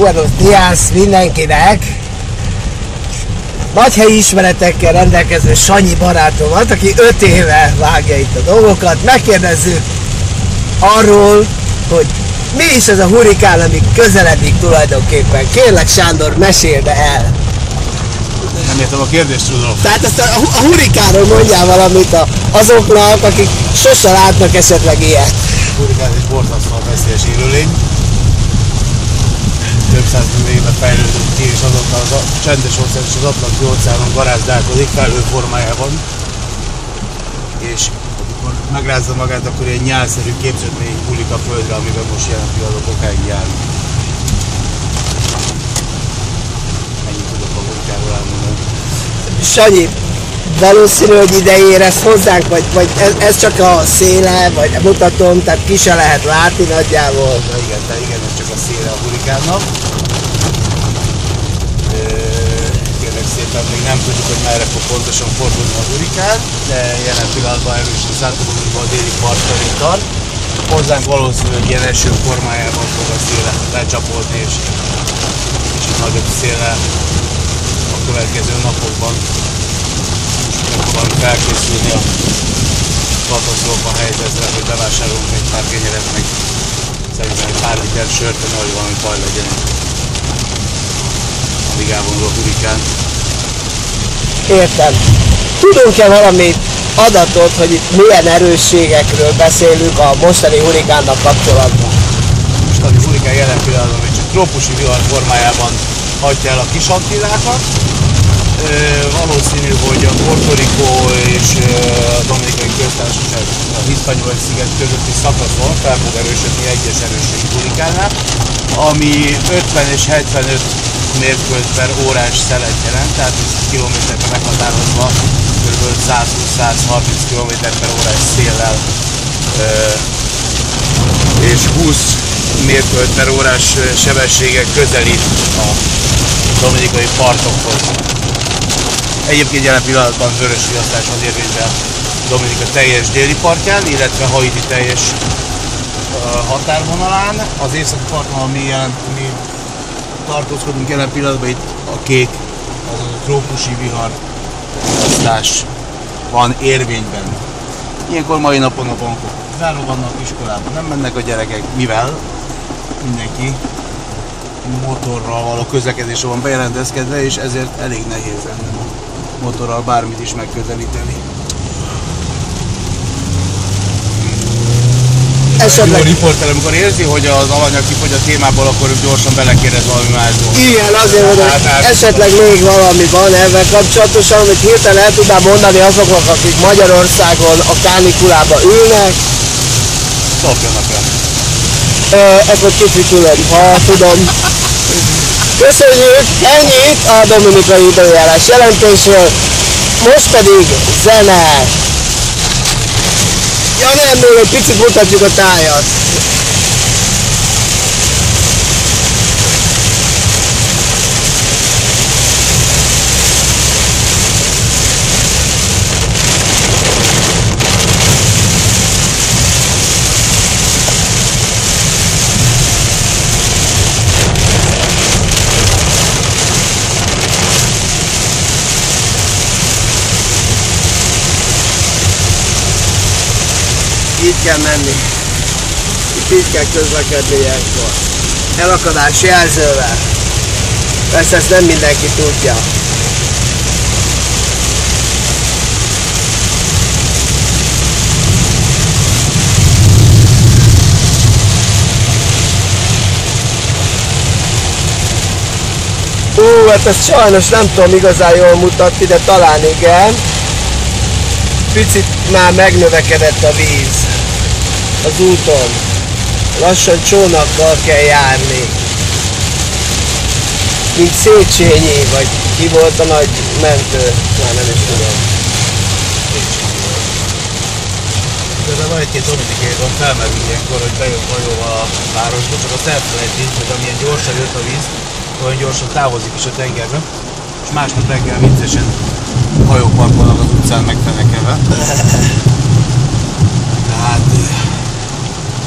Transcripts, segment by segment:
buenos dias mindenkinek! Nagy helyi ismeretekkel rendelkező Sanyi barátomat, aki 5 éve vágja itt a dolgokat, megkérdezzük arról, hogy mi is ez a hurikán, ami közeledik tulajdonképpen. Kérlek Sándor, meséld el! Nem értem a kérdést, Rudolf. Tehát ezt a hurikánról mondjál valamit azoknak, akik sose látnak esetleg ilyet. A hurikán egy borzasztóan veszélyes élőlény. Több százmillió éve fejlődött ki, és azóta a csendes óceán és az Atlanti óceánon garázdálkodik felhő formájában. És amikor megrázza magát, akkor egy nyálszerű képződmény hullik a földre, amiben most jelen pillanatban bokáig járunk. Ennyit tudok a hurikánról elmondani. Sanyi, valószínű, hogy ide érez hozzánk, vagy ez csak a széle, vagy mutatom, tehát ki se lehet látni nagyjából. Na igen, ez csak a széle a hurikánnak. Kérlek szépen, még nem tudjuk, hogy merre fog pontosan fordulni a hurikán, de jelen pillanatban erősen Santo Domingo a déli part felé tart. Hozzánk valószínű, hogy ilyen eső formájában fog a széle lecsapódni, és nagyobb széle a következő napokban. Megpróbálunk felkészülni a katasztrófa helyzetre, hogy bevásárolunk egy pár kenyeret, meg szerintem egy pár liter sört, hogy nagy valami baj legyen, amíg elvonul a hurikán. Értem. Tudunk-e valami adatot, hogy itt milyen erősségekről beszélünk a mostani hurikánnak kapcsolatban? A mostani hurikán jelen pillanatban még csak trópusi vihar formájában hagyja el a kis Antillákat. Valószínű, hogy a Puerto Rico és a Dominikai Köztársaság a Hispaniola sziget közötti szakaszon fel fog erősödni egyes erősségi hurikánnál, ami 50 és 75 mérföld per órás szelet jelent, tehát ez kilométerre meghatározva kb. 120-130 km per órás széllel és 20 mérföld per órás sebességgel közelít a dominikai partokhoz. Egyébként jelen pillanatban vörös riasztás van érvényben Dominika teljes déli partján, illetve Haiti teljes határvonalán. Az északi parton, mi tartózkodunk jelen pillanatban, itt a kék, azaz a trópusi vihar riasztás van érvényben. Ilyenkor mai napon a bankok zárva vannak, iskolában nem mennek a gyerekek, mivel mindenki motorral való közlekedésre van bejelentkezkedve, és ezért elég nehéz lenne motorral bármit is megközelíteni. Esetleg... A riporter, amikor érzi, hogy az alanyag kifogy a témából, akkor gyorsan belekérdez valami másból. Igen, azért mondom, esetleg még valami van ezzel kapcsolatosan, amit hirtelen el tudnám mondani azoknak, akik Magyarországon a kánikulában ülnek. Szopjanak el. Ez egy kicsit külön, ha tudom. Köszönjük, ennyit a dominikai időjárás jelentésről, most pedig zene. Ja nem, még egy picit mutatjuk a tájat. Így kell menni. Itt így kell közlekedni ilyenkor. Elakadás jelzővel. Persze ezt nem mindenki tudja. Hát ezt sajnos nem tudom igazán jól mutatni, de talán igen. Picit már megnövekedett a víz az úton. Lassan csónakkal kell járni. Mint Széchenyi, vagy ki volt a nagy mentő? Már nem is tudom. De van egy-két dominikai, van felmerül ilyenkor, hogy bejön hajóval a városba, csak azt elfelejtik, hogy amilyen gyorsan jött a víz, olyan gyorsan távozik is a tengerbe, és másnap reggel viccesen hajók parkolnak az utcán megfenekelve. Tehát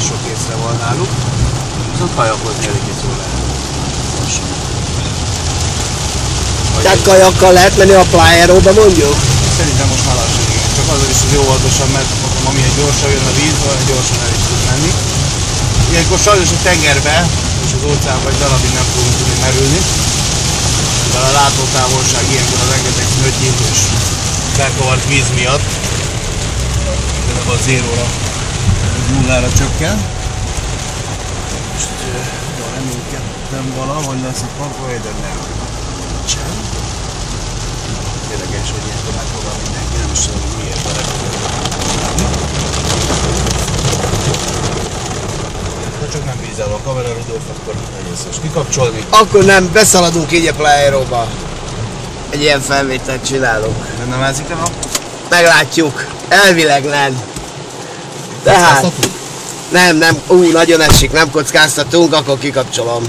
sok észre van náluk, viszont hajakozni elég jó lehet. lassan. Tehát kajakkal lehet menni a Playa-róba mondjuk? Szerintem most már lassan igen. Csak azért is, hogy óvatosan, mert amilyen gyorsan jön a víz, olyan gyorsan el is tud menni. Ilyenkor sajnos a tengerbe és az óceánban egy darabig nem fogunk tudni merülni. De a látótávolság ilyenkor a rengeteg möggyét és felkavart víz miatt nem a zéróra, nullára csökken. Most reménykedtem valahogy lesz a parkolja, de nem. Sem. Érdekes, hogy ilyenkor megpróbál mindenki, nem is tudom, hogy miért ha csak nem vízzel a kamera, Rudolf, akkor egész most kikapcsolni. Akkor nem, beszaladunk így a Playa-róba. Egy ilyen felvételt csinálunk. Nem ázik a nap? Meglátjuk. Elvileg nem. Tehát... Nem, nagyon esik, nem kockáztatunk, akkor kikapcsolom.